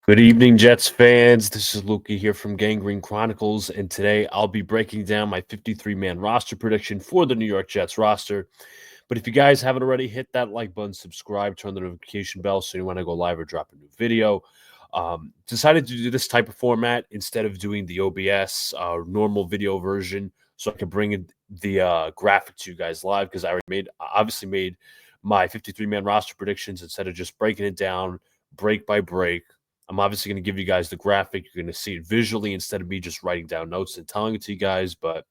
Good evening, Jets fans. This is Luca here from Gangrene Chronicles, and today I'll be breaking down my 53-man roster prediction for the New York Jets roster. But if you guys haven't already, hit that like button, subscribe, turn the notification bell so you when I go live or drop a new video. Decided to do this type of format instead of doing the OBS normal video version, so I can bring in the graphic to you guys live because obviously made my 53-man roster predictions instead of just breaking it down break by break. I'm obviously going to give you guys the graphic. You're going to see it visually instead of me just writing down notes and telling it to you guys. But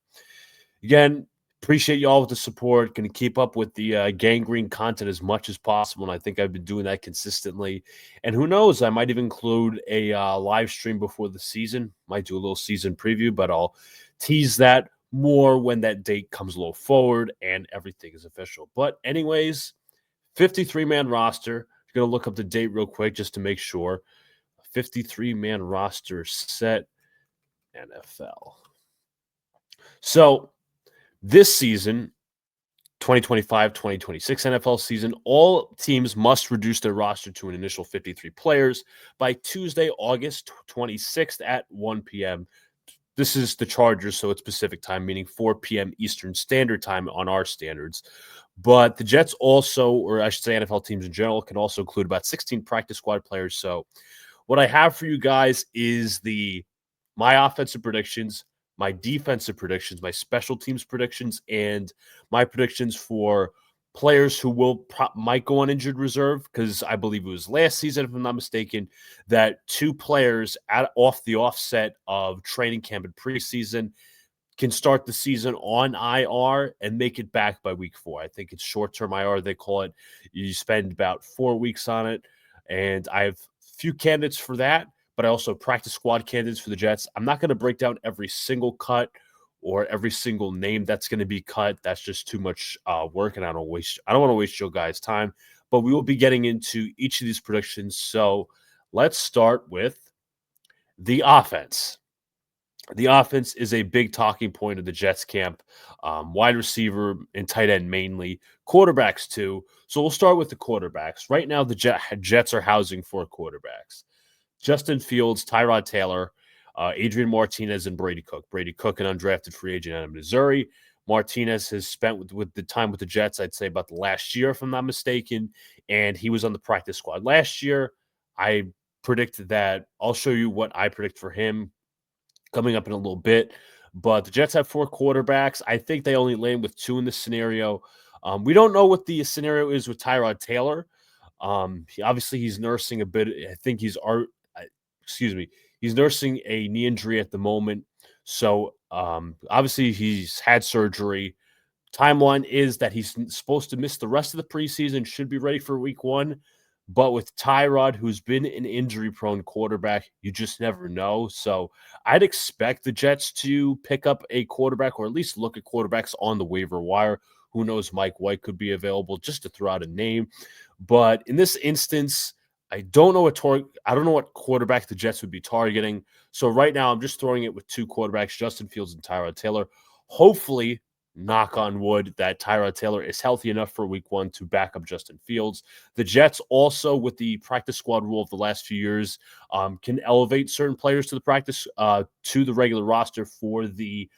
again, appreciate you all with the support. Going to keep up with the gangrene content as much as possible. And I think I've been doing that consistently. And who knows, I might even include a live stream before the season. Might do a little season preview, but I'll tease that more when that date comes a little forward and everything is official. But anyways, 53-man roster. You're going to look up the date real quick just to make sure. 53-man roster set NFL. So this season, 2025-2026 NFL season, all teams must reduce their roster to an initial 53 players by Tuesday, August 26th at 1 p.m. This is the Chargers, so it's Pacific time, meaning 4 p.m. Eastern Standard Time on our standards. But the Jets also, or I should say NFL teams in general, can also include about 16 practice squad players. So what I have for you guys is my offensive predictions, my defensive predictions, my special teams predictions, and my predictions for players who might go on injured reserve, because I believe it was last season, if I'm not mistaken, that two players off the offset of training camp and preseason can start the season on IR and make it back by week 4. I think it's short-term IR, they call it. You spend about 4 weeks on it, and I have few candidates for that, but I also practice squad candidates for the Jets. I'm not going to break down every single cut or every single name that's going to be cut. That's just too much work, and I don't want to waste your guys' time. But we will be getting into each of these predictions. So let's start with the offense. The offense is a big talking point of the Jets camp. Wide receiver and tight end mainly. Quarterbacks too. So we'll start with the quarterbacks. Right now, the Jets are housing 4 quarterbacks. Justin Fields, Tyrod Taylor, Adrian Martinez, and Brady Cook. Brady Cook, an undrafted free agent out of Missouri. Martinez has spent with the time with the Jets, I'd say about the last year, if I'm not mistaken, and he was on the practice squad last year. I predicted that. I'll show you what I predict for him coming up in a little bit. But the Jets have 4 quarterbacks. I think they only land with 2 in this scenario. We don't know what the scenario is with Tyrod Taylor. Obviously, he's nursing a bit. I think he's nursing a knee injury at the moment. So obviously, he's had surgery. Timeline is that he's supposed to miss the rest of the preseason, should be ready for week 1. But with Tyrod, who's been an injury-prone quarterback, you just never know. So I'd expect the Jets to pick up a quarterback, or at least look at quarterbacks on the waiver wire. Who knows, Mike White could be available, just to throw out a name. But in this instance, I don't know what quarterback the Jets would be targeting. So right now, I'm just throwing it with 2 quarterbacks, Justin Fields and Tyrod Taylor. Hopefully, knock on wood, that Tyrod Taylor is healthy enough for week 1 to back up Justin Fields. The Jets also, with the practice squad rule of the last few years, can elevate certain players to the regular roster for the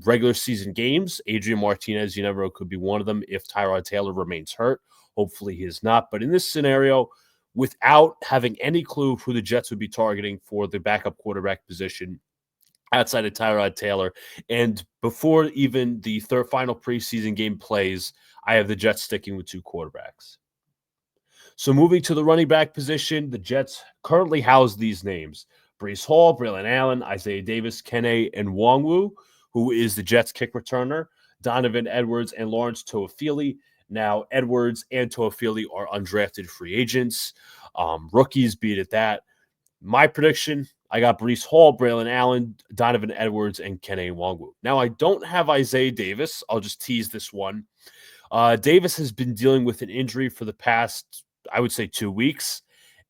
regular season games. Adrian Martinez, you never know, could be one of them if Tyrod Taylor remains hurt. Hopefully he is not. But in this scenario, without having any clue who the Jets would be targeting for the backup quarterback position, outside of Tyrod Taylor, and before even the final preseason game plays, I have the Jets sticking with 2 quarterbacks. So moving to the running back position, the Jets currently house these names: Breece Hall, Braylon Allen, Isaiah Davis, Kene Nwangwu, who is the Jets kick returner, Donovan Edwards, and Lawrence Toafili. Now, Edwards and Toafili are undrafted free agents. Rookies, beat at that. My prediction, I got Breece Hall, Braylon Allen, Donovan Edwards, and Kene Nwangwu. Now, I don't have Isaiah Davis. I'll just tease this one. Davis has been dealing with an injury for the past, I would say, 2 weeks,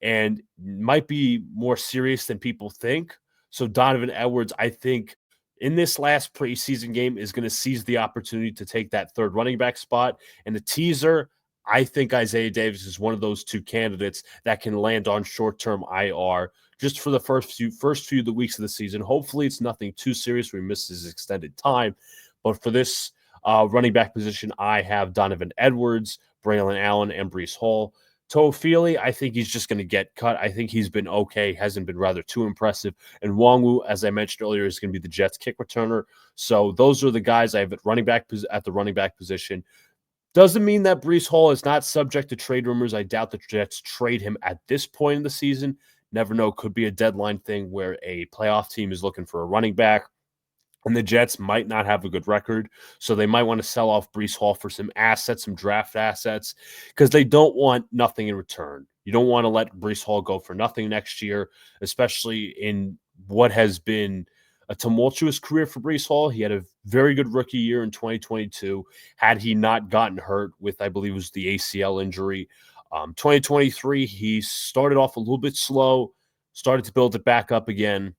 and might be more serious than people think. So Donovan Edwards, I think, in this last preseason game is going to seize the opportunity to take that third running back spot. And the teaser, I think Isaiah Davis is one of those two candidates that can land on short-term IR just for the first few of the weeks of the season. Hopefully, it's nothing too serious where he misses extended time. But for this running back position, I have Donovan Edwards, Braylon Allen, and Breece Hall. Toafili, I think he's just going to get cut. I think he's been okay, hasn't been rather too impressive. And Nwangwu, as I mentioned earlier, is going to be the Jets kick returner. So those are the guys I have at the running back position. Doesn't mean that Breece Hall is not subject to trade rumors. I doubt the Jets trade him at this point in the season. Never know. Could be a deadline thing where a playoff team is looking for a running back. And the Jets might not have a good record, so they might want to sell off Breece Hall for some assets, some draft assets, because they don't want nothing in return. You don't want to let Breece Hall go for nothing next year, especially in what has been a tumultuous career for Breece Hall. He had a very good rookie year in 2022. Had he not gotten hurt with, I believe it was the ACL injury, 2023, he started off a little bit slow, started to build it back up again.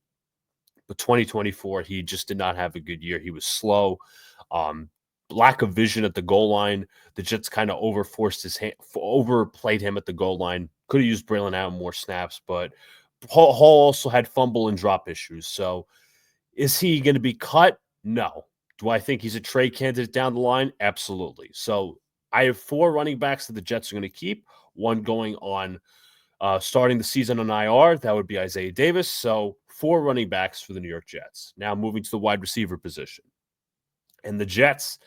But 2024, he just did not have a good year. He was slow, lack of vision at the goal line. The Jets kind of overplayed him at the goal line. Could have used Braylon Allen more snaps, but Hall also had fumble and drop issues. So is he going to be cut? No. Do I think he's a trade candidate down the line? Absolutely. So I have 4 running backs that the Jets are going to keep, one going on starting the season on IR. That would be Isaiah Davis. So 4 running backs for the New York Jets. Now moving to the wide receiver position. And the Jets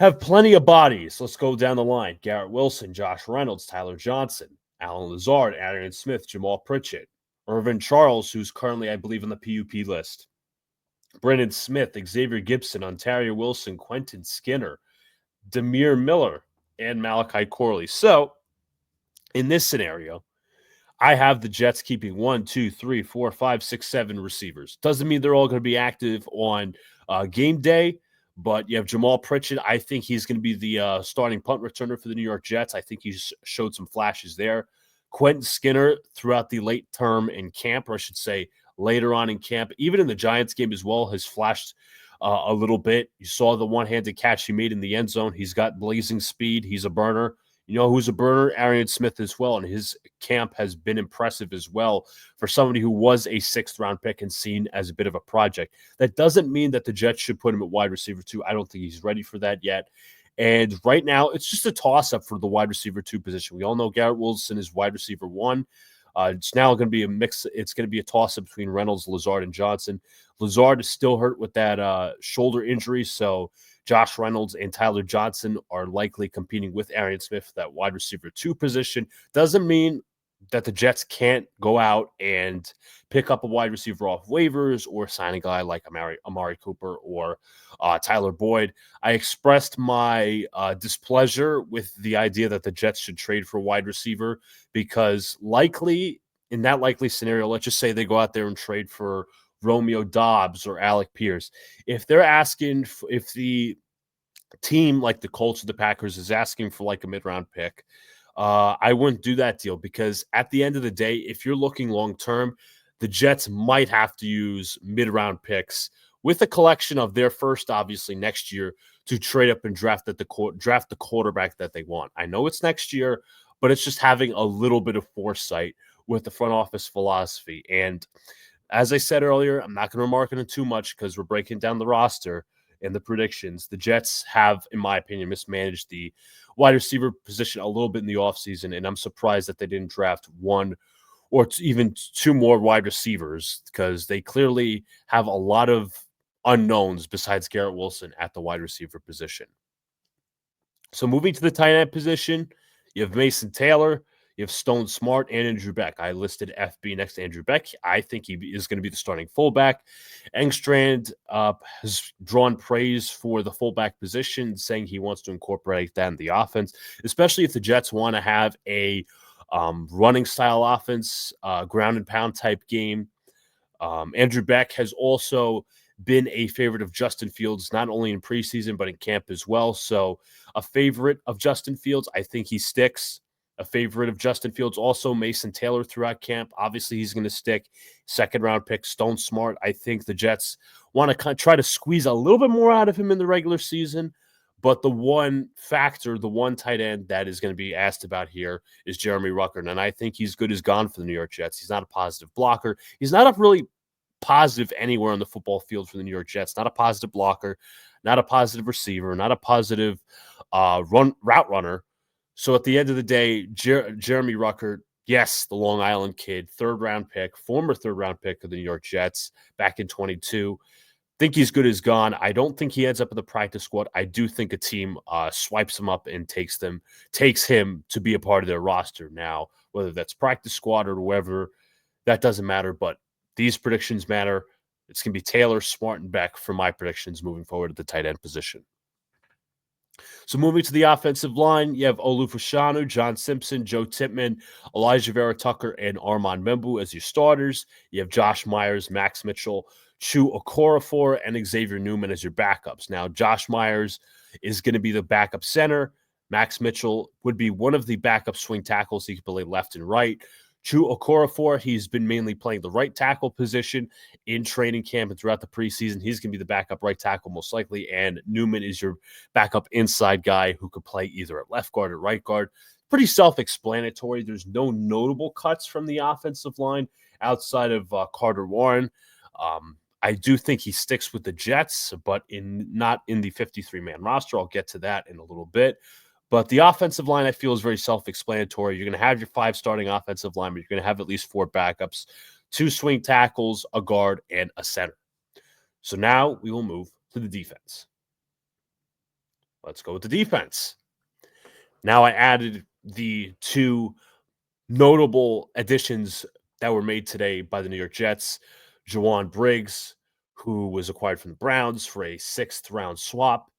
have plenty of bodies. Let's go down the line. Garrett Wilson, Josh Reynolds, Tyler Johnson, Alan Lazard, Arian Smith, Jamal Pritchett, Irvin Charles, who's currently, I believe, on the PUP list, Brendan Smith, Xavier Gibson, Ontario Wilson, Quentin Skinner, Demir Miller, and Malachi Corley. So in this scenario, I have the Jets keeping 1, 2, 3, 4, 5, 6, 7 receivers. Doesn't mean they're all going to be active on game day, but you have Jamal Pritchett. I think he's going to be the starting punt returner for the New York Jets. I think he showed some flashes there. Quentin Skinner throughout the late term in camp, or I should say later on in camp, even in the Giants game as well, has flashed a little bit. You saw the one-handed catch he made in the end zone. He's got blazing speed. He's a burner. You know who's a burner? Arian Smith as well, and his camp has been impressive as well for somebody who was a 6th-round pick and seen as a bit of a project. That doesn't mean that the Jets should put him at wide receiver 2. I don't think he's ready for that yet. And right now, it's just a toss-up for the wide receiver 2 position. We all know Garrett Wilson is wide receiver 1. It's now going to be a mix. It's going to be a toss-up between Reynolds, Lazard, and Johnson. Lazard is still hurt with that shoulder injury, so Josh Reynolds and Tyler Johnson are likely competing with Arian Smith for that wide receiver 2 position. Doesn't mean that the Jets can't go out and pick up a wide receiver off waivers or sign a guy like Amari Cooper or Tyler Boyd. I expressed my displeasure with the idea that the Jets should trade for a wide receiver because in that likely scenario, let's just say they go out there and trade for Romeo Doubs or Alec Pierce. If they're asking, if the team like the Colts or the Packers is asking for like a mid-round pick, I wouldn't do that deal because at the end of the day, if you're looking long-term, the Jets might have to use mid-round picks with a collection of their first, obviously, next year to trade up and draft the quarterback that they want. I know it's next year, but it's just having a little bit of foresight with the front office philosophy. And as I said earlier, I'm not going to remark on it too much because we're breaking down the roster and the predictions. The Jets have, in my opinion, mismanaged the wide receiver position a little bit in the offseason, and I'm surprised that they didn't draft 1 or even 2 more wide receivers because they clearly have a lot of unknowns besides Garrett Wilson at the wide receiver position. So moving to the tight end position, you have Mason Taylor, you have Stone Smart, and Andrew Beck. I listed FB next to Andrew Beck. I think he is going to be the starting fullback. Engstrand has drawn praise for the fullback position, saying he wants to incorporate that in the offense, especially if the Jets want to have a running style offense, ground and pound type game. Andrew Beck has also been a favorite of Justin Fields, not only in preseason, but in camp as well. So a favorite of Justin Fields. I think he sticks. A favorite of Justin Fields, also Mason Taylor throughout camp. Obviously, he's going to stick. 2nd-round pick, Stone Smart. I think the Jets want to try to squeeze a little bit more out of him in the regular season, But the one factor, the one tight end that is going to be asked about here is Jeremy Ruckert. And I think he's good as gone for the New York Jets. He's not a positive blocker. He's not a really positive anywhere on the football field for the New York Jets. Not a positive blocker, not a positive receiver, not a positive route runner. So at the end of the day, Jeremy Ruckert, yes, the Long Island kid, former third round pick of the New York Jets back in 22. Think he's good as gone. I don't think he ends up in the practice squad. I do think a team swipes him up and takes him to be a part of their roster. Now, whether that's practice squad or whoever, that doesn't matter. But these predictions matter. It's going to be Taylor, Smart, and Beck for my predictions moving forward at the tight end position. So moving to the offensive line, you have Olu Fashanu, John Simpson, Joe Tippmann, Elijah Vera Tucker, and Armand Membu as your starters. You have Josh Myers, Max Mitchell, Chu Okorafor, and Xavier Newman as your backups. Now, Josh Myers is going to be the backup center. Max Mitchell would be one of the backup swing tackles. He can play left and right. Chu Okorafor, he's been mainly playing the right tackle position in training camp and throughout the preseason. He's going to be the backup right tackle most likely, and Newman is your backup inside guy who could play either at left guard or right guard. Pretty self-explanatory. There's no notable cuts from the offensive line outside of Carter Warren. I do think he sticks with the Jets, but not in the 53-man roster. I'll get to that in a little bit. But the offensive line, I feel, is very self-explanatory. You're going to have your 5 starting offensive linemen. You're going to have at least 4 backups, 2 swing tackles, a guard, and a center. So now we will move to the defense. Let's go with the defense. Now I added the 2 notable additions that were made today by the New York Jets. Jawan Briggs, who was acquired from the Browns for a 6th-round swap,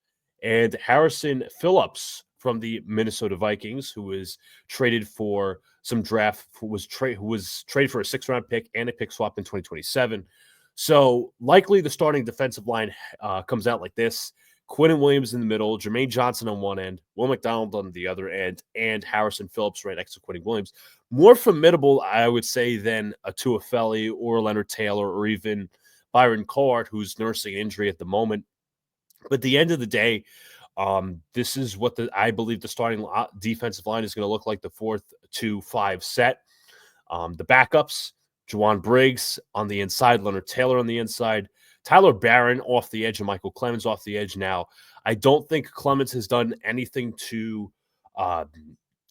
and Harrison Phillips from the Minnesota Vikings, who was traded for some draft, who was traded for a 6th-round pick and a pick swap in 2027. So likely the starting defensive line comes out like this: Quinnen Williams in the middle, Jermaine Johnson on one end, Will McDonald on the other end, and Harrison Phillips right next to Quinnen Williams. More formidable, I would say, than a Tuafeli or Leonard Taylor or even Byron Card, who's nursing an injury at the moment. But at the end of the day, this is what I believe the starting defensive line is going to look like, the 4-2-5 set. The backups, Jawan Briggs on the inside, Leonard Taylor on the inside, Tyler Barron off the edge, and Michael Clemens off the edge. Now, I don't think Clemens has done anything to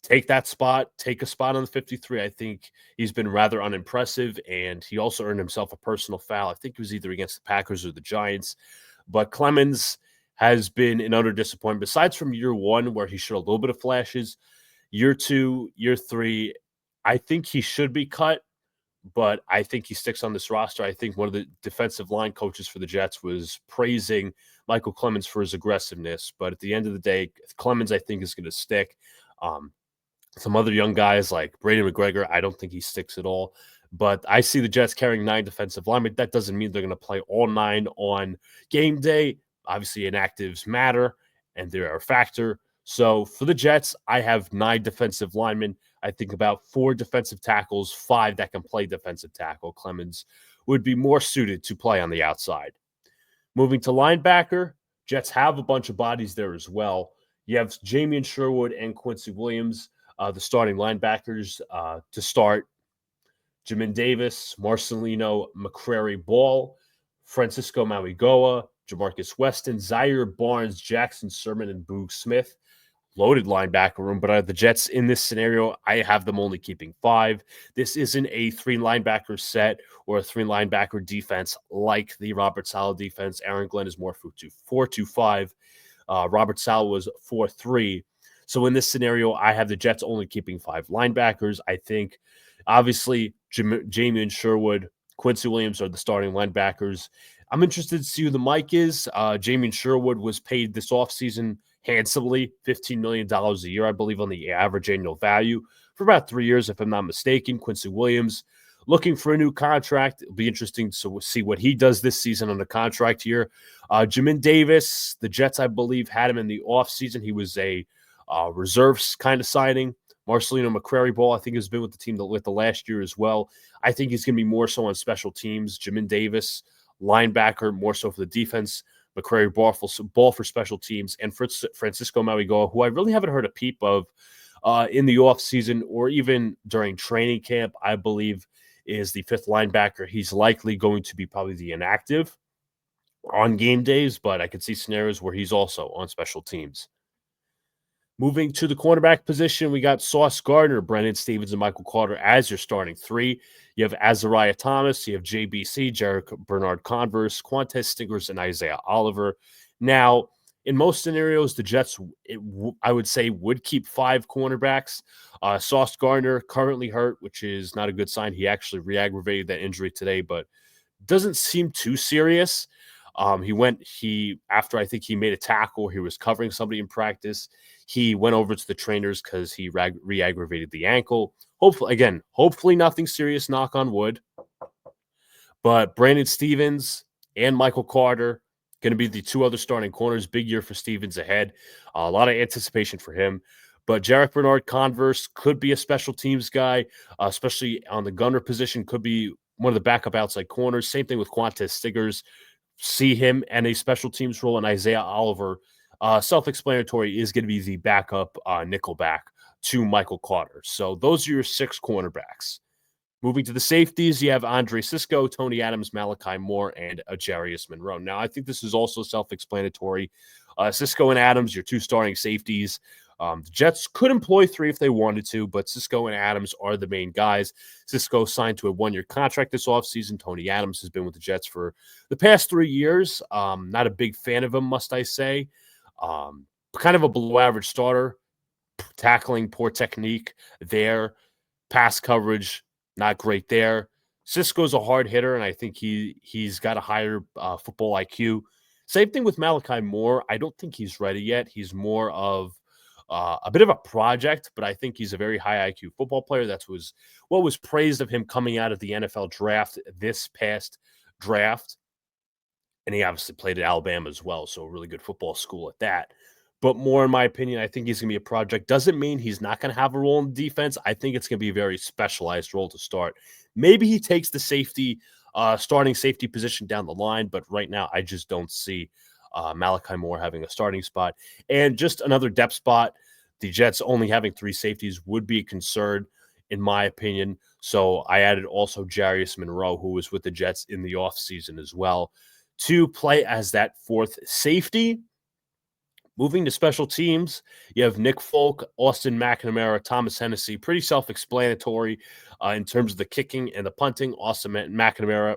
take a spot on the 53. I think he's been rather unimpressive, and he also earned himself a personal foul. I think it was either against the Packers or the Giants. But Clemens has been an utter disappointment. Besides from year 1, where he showed a little bit of flashes, year 2, year 3, I think he should be cut, but I think he sticks on this roster. I think one of the defensive line coaches for the Jets was praising Michael Clemens for his aggressiveness, but at the end of the day, Clemens, I think, is going to stick. Some other young guys like Brady McGregor, I don't think he sticks at all. But I see the Jets carrying 9 defensive linemen. That doesn't mean they're going to play all 9 on game day. Obviously, inactives matter, and they're a factor. So for the Jets, I have 9 defensive linemen. I think about 4 defensive tackles, 5 that can play defensive tackle. Clemens would be more suited to play on the outside. Moving to linebacker, Jets have a bunch of bodies there as well. You have Jamian Sherwood and Quincy Williams, the starting linebackers to start. Jamin Davis, Marcelino McCrary-Ball, Francisco Mauigoa, Jamarcus Weston, Zaire Barnes, Jackson Sermon, and Boog Smith. Loaded linebacker room, but the Jets in this scenario, I have them only keeping 5. This isn't a 3-linebacker set or a 3-linebacker defense like the Robert Saleh defense. Aaron Glenn is more 4-2-5. Robert Saleh was 4-3. So in this scenario, I have the Jets only keeping 5 linebackers. I think, obviously, Jamian Sherwood, Quincy Williams are the starting linebackers. I'm interested to see who the mic is. Jamian Sherwood was paid this offseason handsomely, $15 million a year, I believe, on the average annual value for about 3 years, if I'm not mistaken. Quincy Williams looking for a new contract. It'll be interesting to see what he does this season on the contract here. Jamin Davis, the Jets, I believe, had him in the offseason. He was a reserves kind of signing. Marcelino McCrary-Ball, I think, has been with the team with the last year as well. I think he's going to be more so on special teams. Jamin Davis, linebacker, more so for the defense. McCrary Ball for special teams, and Francisco Mauigoa, who I really haven't heard a peep of in the offseason or even during training camp. I believe is the fifth linebacker. He's likely going to be probably the inactive on game days, but I could see scenarios where he's also on special teams. Moving to the cornerback position, we got Sauce Gardner, Brennan Stevens, and Michael Carter as your starting three. You have Azariah Thomas, you have JBC, Jarek Bernard Converse, Quantez Stingers, and Isaiah Oliver. Now, in most scenarios, the Jets, I would say, would keep five cornerbacks. Sauce Gardner currently hurt, which is not a good sign. He actually re-aggravated that injury today, but doesn't seem too serious. After I think he made a tackle, he was covering somebody in practice. He went over to the trainers because he re-aggravated the ankle. Hopefully nothing serious, knock on wood. But Brandon Stevens and Michael Carter going to be the two other starting corners. Big year for Stevens ahead. A lot of anticipation for him. But Jarek Bernard Converse could be a special teams guy, especially on the gunner position, could be one of the backup outside corners. Same thing with Quantez Stingers. See him and a special teams role, and Isaiah Oliver, self-explanatory, is going to be the backup nickelback to Michael Carter. So those are your six cornerbacks. Moving to the safeties, you have Andre Cisco, Tony Adams, Malachi Moore, and Jarius Monroe. Now, I think this is also self-explanatory. Cisco and Adams, your two starting safeties. The Jets could employ three if they wanted to, but Cisco and Adams are the main guys. Cisco signed to a one-year contract this offseason. Tony Adams has been with the Jets for the past 3 years. Not a big fan of him, must I say. Kind of a below-average starter. Tackling, poor technique there. Pass coverage, not great there. Cisco's a hard hitter, and I think he's got a higher football IQ. Same thing with Malachi Moore. I don't think he's ready yet. He's more of a bit of a project, but I think he's a very high IQ football player. What was praised of him coming out of the NFL draft this past draft. And he obviously played at Alabama as well, so a really good football school at that. But more, in my opinion, I think he's going to be a project. Doesn't mean he's not going to have a role in defense. I think it's going to be a very specialized role to start. Maybe he takes the starting safety position down the line, but right now I just don't see Malachi Moore having a starting spot. And just another depth spot, the Jets only having three safeties would be a concern, in my opinion. So I added also Jarius Monroe, who was with the Jets in the offseason as well, to play as that fourth safety. Moving to special teams, you have Nick Folk, Austin McNamara, Thomas Hennessy. Pretty self-explanatory in terms of the kicking and the punting. Austin McNamara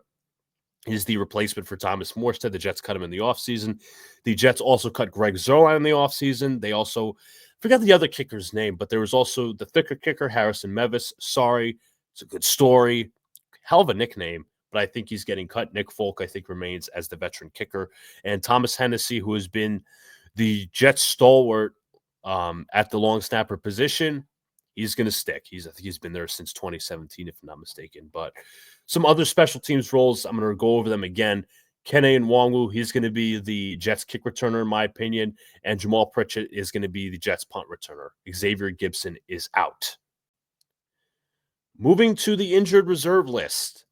is the replacement for Thomas Morstead. The Jets cut him in the offseason. The Jets also cut Greg Zuerlein in the offseason. They also forgot the other kicker's name, but there was also the thicker kicker, Harrison Mevis. Sorry, it's a good story. Hell of a nickname, but I think he's getting cut. Nick Folk, I think, remains as the veteran kicker. And Thomas Hennessy, who has been the Jets stalwart at the long snapper position, he's going to stick. I think he's been there since 2017, if I'm not mistaken. But some other special teams roles, I'm going to go over them again. Kene Nwangwu, he's going to be the Jets kick returner, in my opinion. And Jamal Pritchett is going to be the Jets punt returner. Xavier Gibson is out. Moving to the injured reserve list.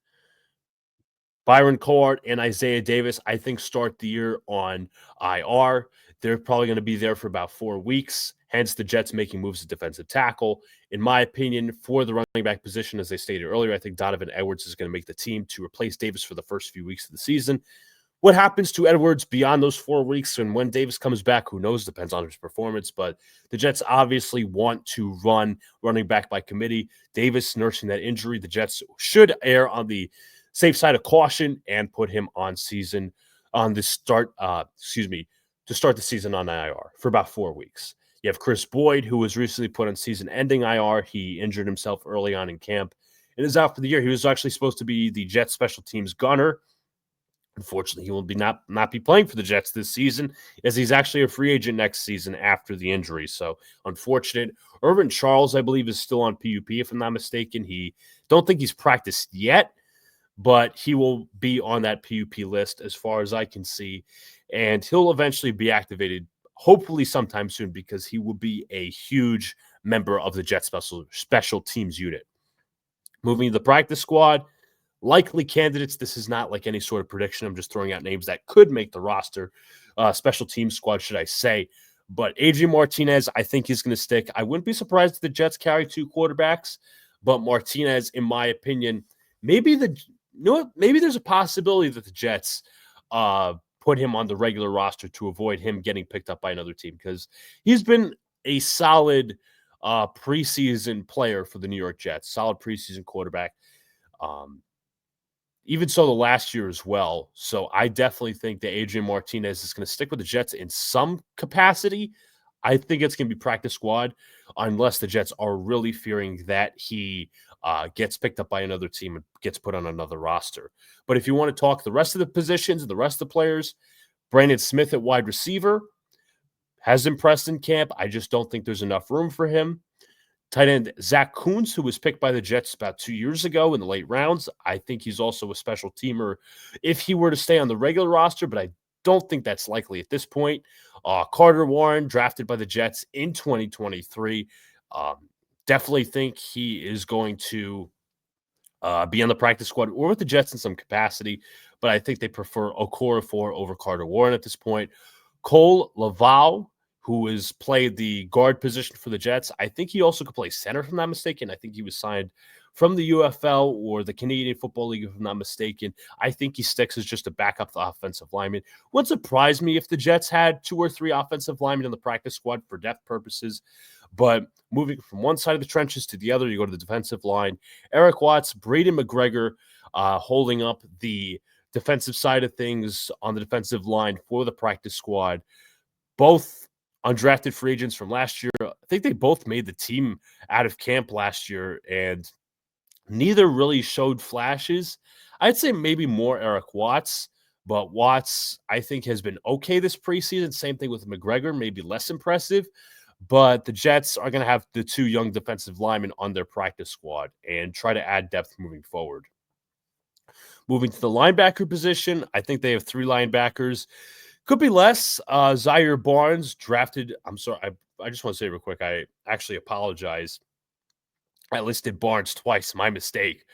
Byron Coart and Isaiah Davis, I think, start the year on IR. They're probably going to be there for about 4 weeks, hence the Jets making moves at defensive tackle. In my opinion, for the running back position, as I stated earlier, I think Donovan Edwards is going to make the team to replace Davis for the first few weeks of the season. What happens to Edwards beyond those 4 weeks and when Davis comes back, who knows, depends on his performance. But the Jets obviously want to run running back by committee. Davis nursing that injury, the Jets should err on the safe side of caution and put him to start the season on IR for about 4 weeks. You have Chris Boyd, who was recently put on season-ending IR. He injured himself early on in camp and is out for the year. He was actually supposed to be the Jets special teams gunner. Unfortunately, he will not be playing for the Jets this season, as he's actually a free agent next season after the injury. So unfortunate. Irvin Charles, I believe, is still on PUP, if I'm not mistaken. Don't think he's practiced yet, but he will be on that PUP list as far as I can see. And he'll eventually be activated, hopefully sometime soon, because he will be a huge member of the Jets special teams unit. Moving to the practice squad, likely candidates. This is not like any sort of prediction. I'm just throwing out names that could make the roster. special team squad, should I say. But Adrian Martinez, I think he's going to stick. I wouldn't be surprised if the Jets carry 2 quarterbacks, but Martinez, in my opinion, maybe maybe there's a possibility that the Jets put him on the regular roster to avoid him getting picked up by another team, because he's been a solid preseason player for the New York Jets, solid preseason quarterback. Even so the last year as well. So I definitely think that Adrian Martinez is going to stick with the Jets in some capacity. I think it's going to be practice squad unless the Jets are really fearing that he gets picked up by another team and gets put on another roster. But if you want to talk the rest of the positions and the rest of the players, Brandon Smith at wide receiver has impressed in camp. I just don't think there's enough room for him. Tight end Zach Kuntz, who was picked by the Jets about 2 years ago in the late rounds. I think he's also a special teamer if he were to stay on the regular roster, but I don't think that's likely at this point. Carter Warren, drafted by the Jets in 2023. Definitely think he is going to be on the practice squad or with the Jets in some capacity, but I think they prefer Okorafor over Carter Warren at this point. Cole Laval, who has played the guard position for the Jets. I think he also could play center, if I'm not mistaken. I think he was signed from the UFL or the Canadian Football League, if I'm not mistaken. I think he sticks as just a backup offensive lineman. Wouldn't surprise me if the Jets had 2 or 3 offensive linemen in the practice squad for depth purposes. But moving from one side of the trenches to the other, you go to the defensive line. Eric Watts, Braden McGregor holding up the defensive side of things on the defensive line for the practice squad. Both undrafted free agents from last year. I think they both made the team out of camp last year, and neither really showed flashes. I'd say maybe more Eric Watts, but Watts, I think, has been okay this preseason. Same thing with McGregor, maybe less impressive. But the Jets are going to have the 2 young defensive linemen on their practice squad and try to add depth moving forward. Moving to the linebacker position, I think they have 3 linebackers. Could be less. Zaire Barnes drafted. I'm sorry. I just want to say real quick, I actually apologize. I listed Barnes twice. My mistake.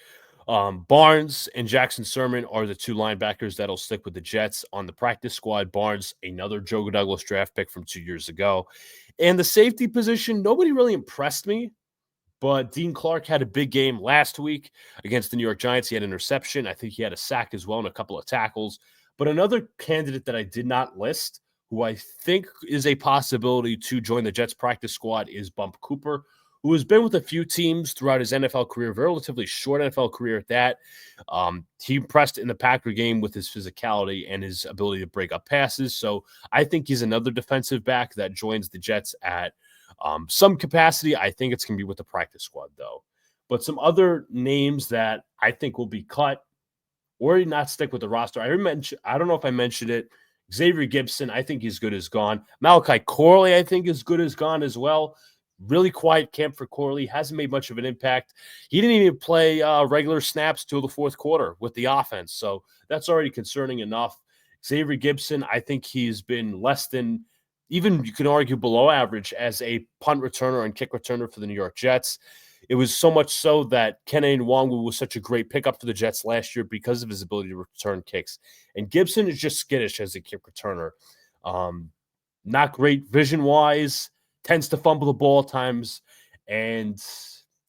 Barnes and Jackson Sermon are the 2 linebackers that'll stick with the Jets on the practice squad. Barnes, another Joe Douglas draft pick from 2 years ago. And the safety position, nobody really impressed me. But Dean Clark had a big game last week against the New York Giants. He had an interception. I think he had a sack as well and a couple of tackles. But another candidate that I did not list, who I think is a possibility to join the Jets practice squad, is Bump Cooper, who has been with a few teams throughout his NFL career, relatively short NFL career at that. He impressed in the Packer game with his physicality and his ability to break up passes. So I think he's another defensive back that joins the Jets at some capacity. I think it's going to be with the practice squad, though. But some other names that I think will be cut or not stick with the roster. I don't know if I mentioned it. Xavier Gibson, I think he's good as gone. Malachi Corley, I think, is good as gone as well. Really quiet camp for Corley. Hasn't made much of an impact. He didn't even play regular snaps till the 4th quarter with the offense. So that's already concerning enough. Xavier Gibson, I think he's been less than, even you can argue below average as a punt returner and kick returner for the New York Jets. It was so much so that Kene Nwangwu was such a great pickup for the Jets last year because of his ability to return kicks. And Gibson is just skittish as a kick returner. Not great vision-wise, tends to fumble the ball at times, and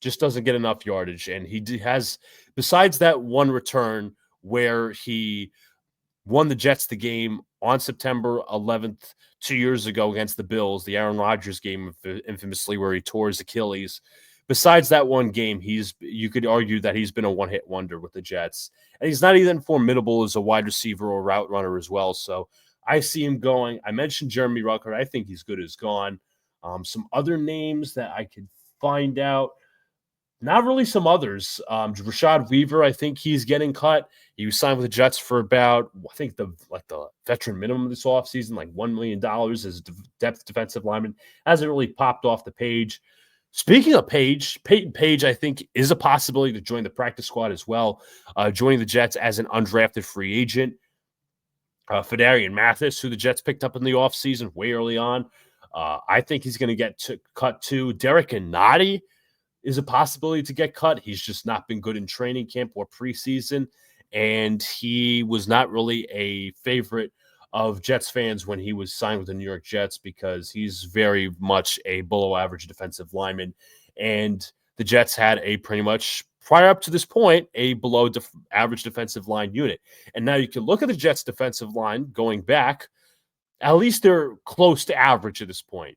just doesn't get enough yardage. And he has, besides that one return where he won the Jets the game on September 11th, 2 years ago against the Bills, the Aaron Rodgers game infamously where he tore his Achilles. Besides that one game, you could argue that he's been a one-hit wonder with the Jets. And he's not even formidable as a wide receiver or route runner as well. So I see him going. I mentioned Jeremy Rucker. I think he's good as gone. Some other names that I could find out. Not really some others. Rashad Weaver, I think he's getting cut. He was signed with the Jets for about, I think, the veteran minimum this offseason, like $1 million as a depth defensive lineman. Hasn't really popped off the page. Speaking of Peyton Page, I think, is a possibility to join the practice squad as well, joining the Jets as an undrafted free agent. Fedarian Mathis, who the Jets picked up in the offseason way early on, I think he's going to get cut too. Derek Anati is a possibility to get cut. He's just not been good in training camp or preseason, and he was not really a favorite of Jets fans when he was signed with the New York Jets because he's very much a below average defensive lineman. And the Jets had a pretty much, prior up to this point, a below average defensive line unit. And now you can look at the Jets defensive line going back, at least they're close to average at this point.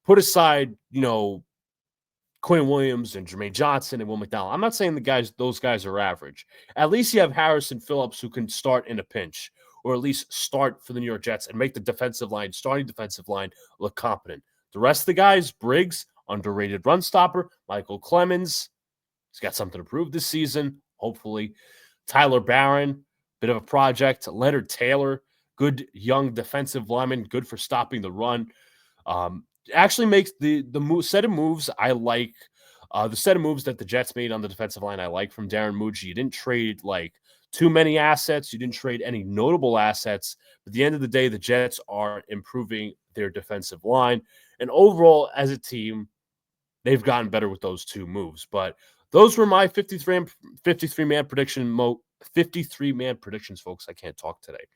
Put aside, Quinn Williams and Jermaine Johnson and Will McDonald. I'm not saying those guys are average. At least you have Harrison Phillips who can start in a pinch, or at least start for the New York Jets and make the starting defensive line, look competent. The rest of the guys, Briggs, underrated run stopper, Michael Clemens, he's got something to prove this season, hopefully. Tyler Barron, bit of a project. Leonard Taylor, good young defensive lineman, good for stopping the run. Actually makes the set of moves I like. The set of moves that the Jets made on the defensive line I like from Darren Mucci. You didn't trade too many assets. You didn't trade any notable assets. But at the end of the day, the Jets are improving their defensive line. And overall, as a team, they've gotten better with those two moves. But those were my 53-man prediction. 53-man predictions, folks. I can't talk today.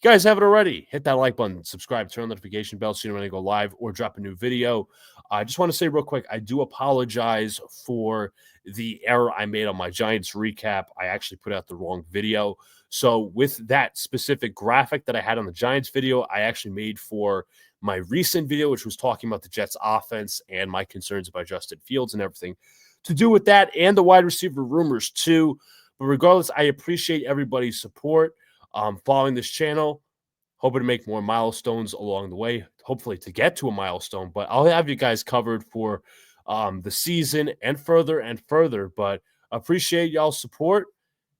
You guys have it already. Hit that like button, subscribe, turn on the notification bell so you know when I go live or drop a new video. I just want to say real quick, I do apologize for the error I made on my Giants recap. I actually put out the wrong video. So with that specific graphic that I had on the Giants video, I actually made for my recent video, which was talking about the Jets offense and my concerns about Justin Fields and everything to do with that, and the wide receiver rumors too. But regardless, I appreciate everybody's support. Following this channel, hoping to make more milestones along the way, hopefully to get to a milestone. But I'll have you guys covered for the season and further. But appreciate y'all's support.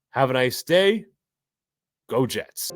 Have a nice day. Go Jets.